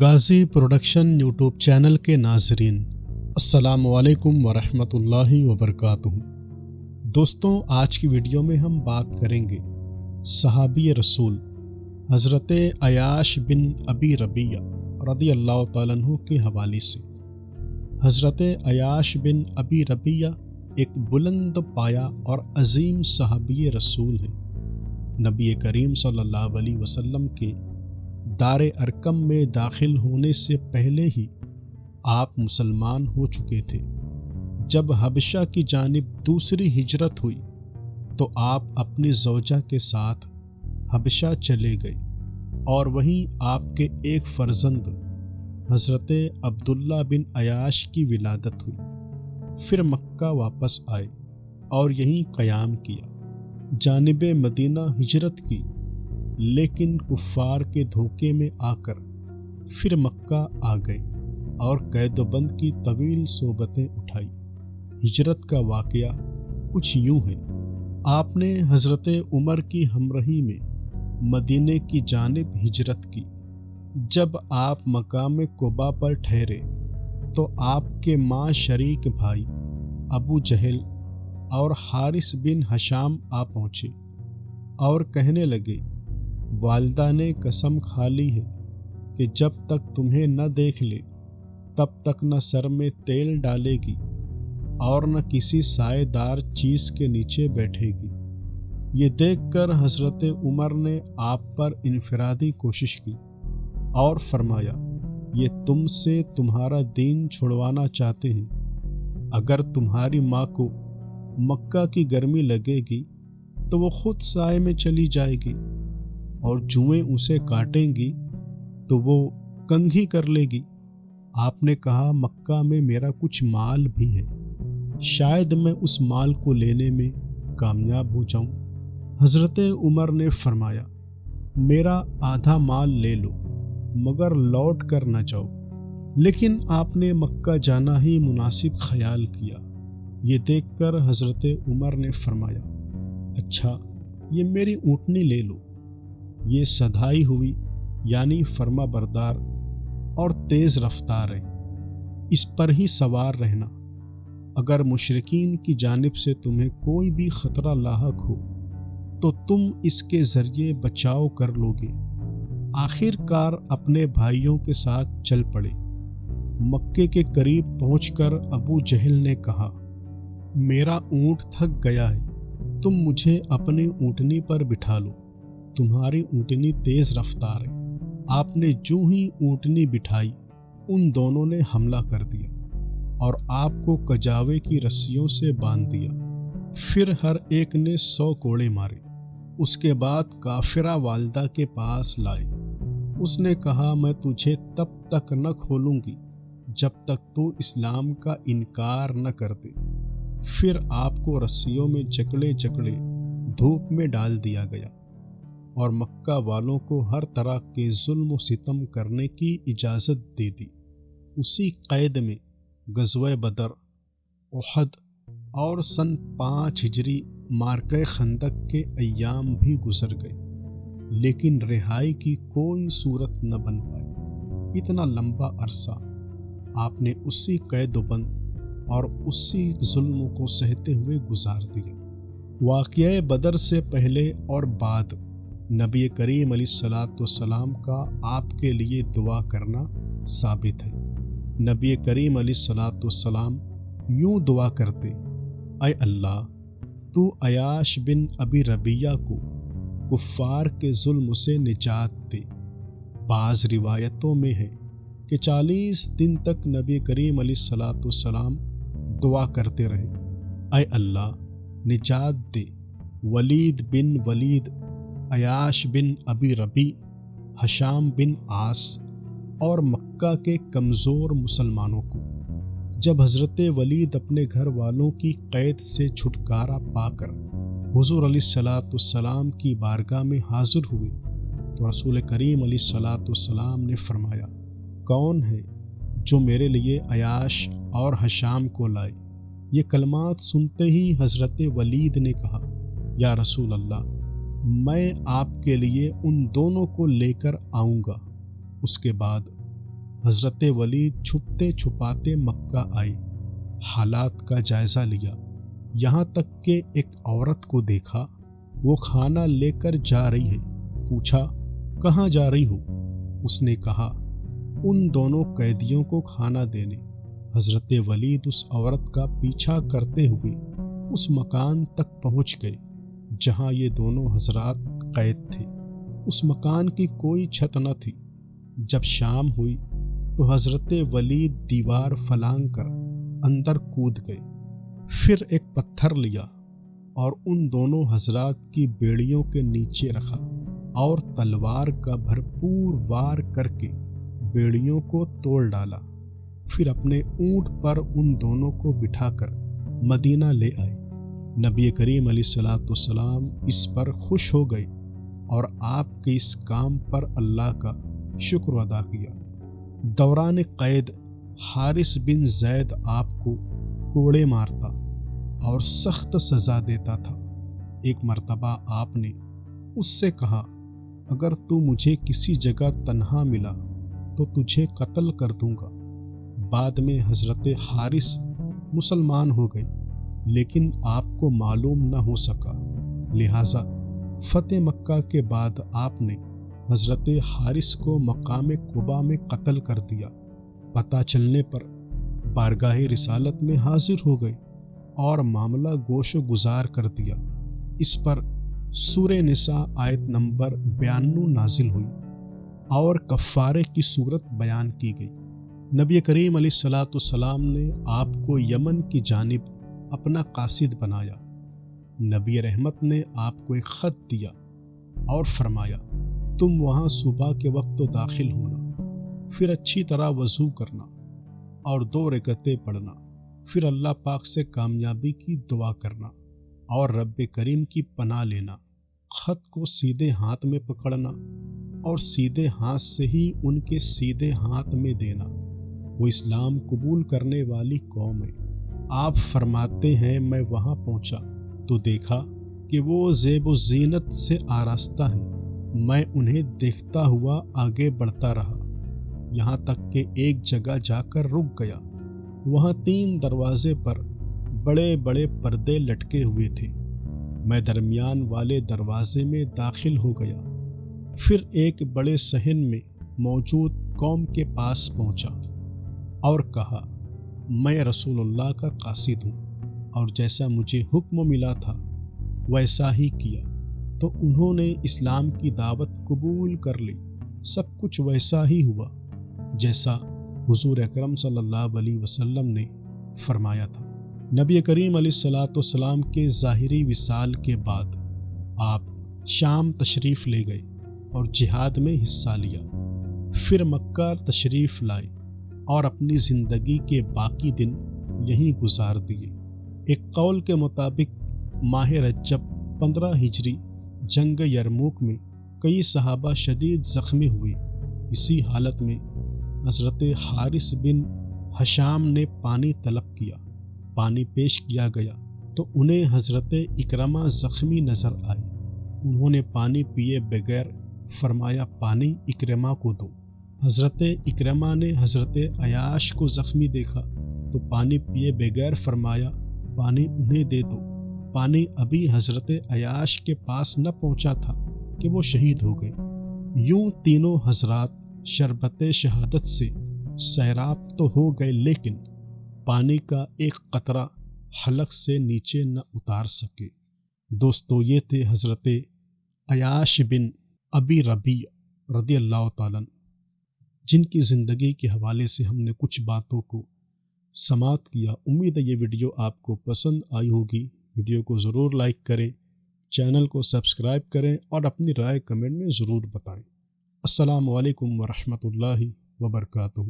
غازی production YouTube channel کے ناظرین، السلام علیکم ورحمۃ اللہ وبرکاتہ۔ دوستوں، آج کی ویڈیو میں ہم بات کریں گے صحابی رسول حضرت عیاش بن ابی ربیعہ رضی اللہ تعالیٰ عنہ کے حوالے سے۔ حضرت عیاش بن ابی ربیعہ ایک بلند پایہ اور عظیم صحابی رسول ہیں۔ نبی کریم صلی اللہ علیہ وسلم کے دار ارقم میں داخل ہونے سے پہلے ہی آپ مسلمان ہو چکے تھے۔ جب حبشہ کی جانب دوسری ہجرت ہوئی تو آپ اپنی زوجہ کے ساتھ حبشہ چلے گئے اور وہیں آپ کے ایک فرزند حضرت عبداللہ بن عیاش کی ولادت ہوئی۔ پھر مکہ واپس آئے اور یہیں قیام کیا، جانب مدینہ ہجرت کی، لیکن کفار کے دھوکے میں آ کر پھر مکہ آ گئے اور قید و بند کی طویل صحبتیں اٹھائی۔ ہجرت کا واقعہ کچھ یوں ہے۔ آپ نے حضرت عمر کی ہمراہی میں مدینے کی جانب ہجرت کی۔ جب آپ مقام قباء پر ٹھہرے تو آپ کے ماں شریک بھائی ابو جہل اور حارث بن ہشام آ پہنچے اور کہنے لگے، والدہ نے قسم کھا لی ہے کہ جب تک تمہیں نہ دیکھ لے تب تک نہ سر میں تیل ڈالے گی اور نہ کسی سائے دار چیز کے نیچے بیٹھے گی۔ یہ دیکھ کر حضرت عمر نے آپ پر انفرادی کوشش کی اور فرمایا، یہ تم سے تمہارا دین چھڑوانا چاہتے ہیں۔ اگر تمہاری ماں کو مکہ کی گرمی لگے گی تو وہ خود سائے میں چلی جائے گی، اور جوئیں اسے کاٹیں گی تو وہ کنگھی کر لے گی۔ آپ نے کہا، مکہ میں میرا کچھ مال بھی ہے، شاید میں اس مال کو لینے میں کامیاب ہو جاؤں۔ حضرت عمر نے فرمایا، میرا آدھا مال لے لو مگر لوٹ کر نہ جاؤ۔ لیکن آپ نے مکہ جانا ہی مناسب خیال کیا۔ یہ دیکھ کر حضرت عمر نے فرمایا، اچھا، یہ میری اونٹنی لے لو، یہ سدھائی ہوئی یعنی فرما بردار اور تیز رفتار ہے، اس پر ہی سوار رہنا۔ اگر مشرکین کی جانب سے تمہیں کوئی بھی خطرہ لاحق ہو تو تم اس کے ذریعے بچاؤ کر لو گے۔ آخر کار اپنے بھائیوں کے ساتھ چل پڑے۔ مکے کے قریب پہنچ کر ابو جہل نے کہا، میرا اونٹ تھک گیا ہے، تم مجھے اپنی اونٹنی پر بٹھا لو، تمہاری اونٹنی تیز رفتار ہے۔ آپ نے جو ہی اونٹنی بٹھائی ان دونوں نے حملہ کر دیا اور آپ کو کجاوے کی رسیوں سے باندھ دیا۔ پھر ہر ایک نے 100 کوڑے مارے۔ اس کے بعد کافرہ والدہ کے پاس لائے۔ اس نے کہا، میں تجھے تب تک نہ کھولوں گی جب تک تو اسلام کا انکار نہ کر دے۔ پھر آپ کو رسیوں میں جکڑے جکڑے دھوپ میں ڈال دیا گیا اور مکہ والوں کو ہر طرح کے ظلم و ستم کرنے کی اجازت دے دی۔ اسی قید میں غزوہ بدر، احد اور سن 5 ہجری معرکہ خندق کے ایام بھی گزر گئے، لیکن رہائی کی کوئی صورت نہ بن پائی۔ اتنا لمبا عرصہ آپ نے اسی قید و بند اور اسی ظلم کو سہتے ہوئے گزار دیا۔ واقعہ بدر سے پہلے اور بعد نبی کریم علیہ الصلوۃ والسلام کا آپ کے لیے دعا کرنا ثابت ہے۔ نبی کریم علیہ الصلوۃ والسلام یوں دعا کرتے، اے اللہ، تو عیاش بن ابی ربیعہ کو کفار کے ظلم سے نجات دے۔ بعض روایتوں میں ہے کہ 40 دن تک نبی کریم علیہ الصلوۃ والسلام دعا کرتے رہے، اے اللہ، نجات دے ولید بن ولید، عیاش بن ابی ربیع، ہشام بن عاص اور مکہ کے کمزور مسلمانوں کو۔ جب حضرت ولید اپنے گھر والوں کی قید سے چھٹکارا پا کر حضور علیہ الصلوۃ والسلام کی بارگاہ میں حاضر ہوئے تو رسول کریم علیہ الصلوۃ والسلام نے فرمایا، کون ہے جو میرے لیے عیاش اور ہشام کو لائے؟ یہ کلمات سنتے ہی حضرت ولید نے کہا، یا رسول اللہ، میں آپ کے لیے ان دونوں کو لے کر آؤں گا۔ اس کے بعد حضرت ولید چھپتے چھپاتے مکہ آئے، حالات کا جائزہ لیا، یہاں تک کہ ایک عورت کو دیکھا، وہ کھانا لے کر جا رہی ہے۔ پوچھا کہاں جا رہی ہو؟ اس نے کہا ان دونوں قیدیوں کو کھانا دینے۔ حضرت ولید اس عورت کا پیچھا کرتے ہوئے اس مکان تک پہنچ گئے جہاں یہ دونوں حضرات قید تھے۔ اس مکان کی کوئی چھت نہ تھی۔ جب شام ہوئی تو حضرت ولید دیوار پھلانگ کر اندر کود گئے، پھر ایک پتھر لیا اور ان دونوں حضرات کی بیڑیوں کے نیچے رکھا اور تلوار کا بھرپور وار کر کے بیڑیوں کو توڑ ڈالا۔ پھر اپنے اونٹ پر ان دونوں کو بٹھا کر مدینہ لے آئے۔ نبی کریم علیہ السلام اس پر خوش ہو گئے اور آپ کے اس کام پر اللہ کا شکر ادا کیا۔ دوران قید حارث بن زید آپ کو کوڑے مارتا اور سخت سزا دیتا تھا۔ ایک مرتبہ آپ نے اس سے کہا اگر تو مجھے کسی جگہ تنہا ملا تو تجھے قتل کر دوں گا۔ بعد میں حضرت حارث مسلمان ہو گئے لیکن آپ کو معلوم نہ ہو سکا، لہٰذا فتح مکہ کے بعد آپ نے حضرت حارث کو مقام قباء میں قتل کر دیا۔ پتہ چلنے پر بارگاہ رسالت میں حاضر ہو گئے اور معاملہ گوش و گزار کر دیا۔ اس پر سورہ نساء آیت نمبر 92 نازل ہوئی اور کفارے کی صورت بیان کی گئی۔ نبی کریم علیہ السلام نے آپ کو یمن کی جانب اپنا قاصد بنایا۔ نبی رحمت نے آپ کو ایک خط دیا اور فرمایا تم وہاں صبح کے وقت تو داخل ہونا، پھر اچھی طرح وضو کرنا اور 2 رکعتیں پڑھنا، پھر اللہ پاک سے کامیابی کی دعا کرنا اور رب کریم کی پناہ لینا۔ خط کو سیدھے ہاتھ میں پکڑنا اور سیدھے ہاتھ سے ہی ان کے سیدھے ہاتھ میں دینا۔ وہ اسلام قبول کرنے والی قوم ہے۔ آپ فرماتے ہیں میں وہاں پہنچا تو دیکھا کہ وہ زیب و زینت سے آراستہ ہیں۔ میں انہیں دیکھتا ہوا آگے بڑھتا رہا یہاں تک کہ ایک جگہ جا کر رک گیا۔ وہاں 3 دروازے پر بڑے بڑے پردے لٹکے ہوئے تھے۔ میں درمیان والے دروازے میں داخل ہو گیا، پھر ایک بڑے صحن میں موجود قوم کے پاس پہنچا اور کہا میں رسول اللہ کا قاصد ہوں، اور جیسا مجھے حکم ملا تھا ویسا ہی کیا تو انہوں نے اسلام کی دعوت قبول کر لی۔ سب کچھ ویسا ہی ہوا جیسا حضور اکرم صلی اللہ علیہ وسلم نے فرمایا تھا۔ نبی کریم علیہ السلام کے ظاہری وصال کے بعد آپ شام تشریف لے گئے اور جہاد میں حصہ لیا، پھر مکہ تشریف لائے اور اپنی زندگی کے باقی دن یہیں گزار دیے۔ ایک قول کے مطابق ماہ رجب 15 ہجری جنگ یرموک میں کئی صحابہ شدید زخمی ہوئے۔ اسی حالت میں حضرت حارث بن حشام نے پانی طلب کیا۔ پانی پیش کیا گیا تو انہیں حضرت اکرمہ زخمی نظر آئے۔ انہوں نے پانی پیے بغیر فرمایا پانی اکرمہ کو دو۔ حضرت اکرمہ نے حضرت عیاش کو زخمی دیکھا تو پانی پیے بغیر فرمایا پانی انہیں دے دو۔ پانی ابھی حضرت عیاش کے پاس نہ پہنچا تھا کہ وہ شہید ہو گئے۔ یوں تینوں حضرات شربت شہادت سے سیراب تو ہو گئے لیکن پانی کا ایک قطرہ حلق سے نیچے نہ اتار سکے۔ دوستو یہ تھے حضرت عیاش بن ابی ربیع رضی اللہ تعالیٰ جن کی زندگی کے حوالے سے ہم نے کچھ باتوں کو سماعت کیا۔ امید ہے یہ ویڈیو آپ کو پسند آئی ہوگی۔ ویڈیو کو ضرور لائک کریں، چینل کو سبسکرائب کریں اور اپنی رائے کمنٹ میں ضرور بتائیں۔ السلام علیکم ورحمۃ اللہ وبرکاتہ۔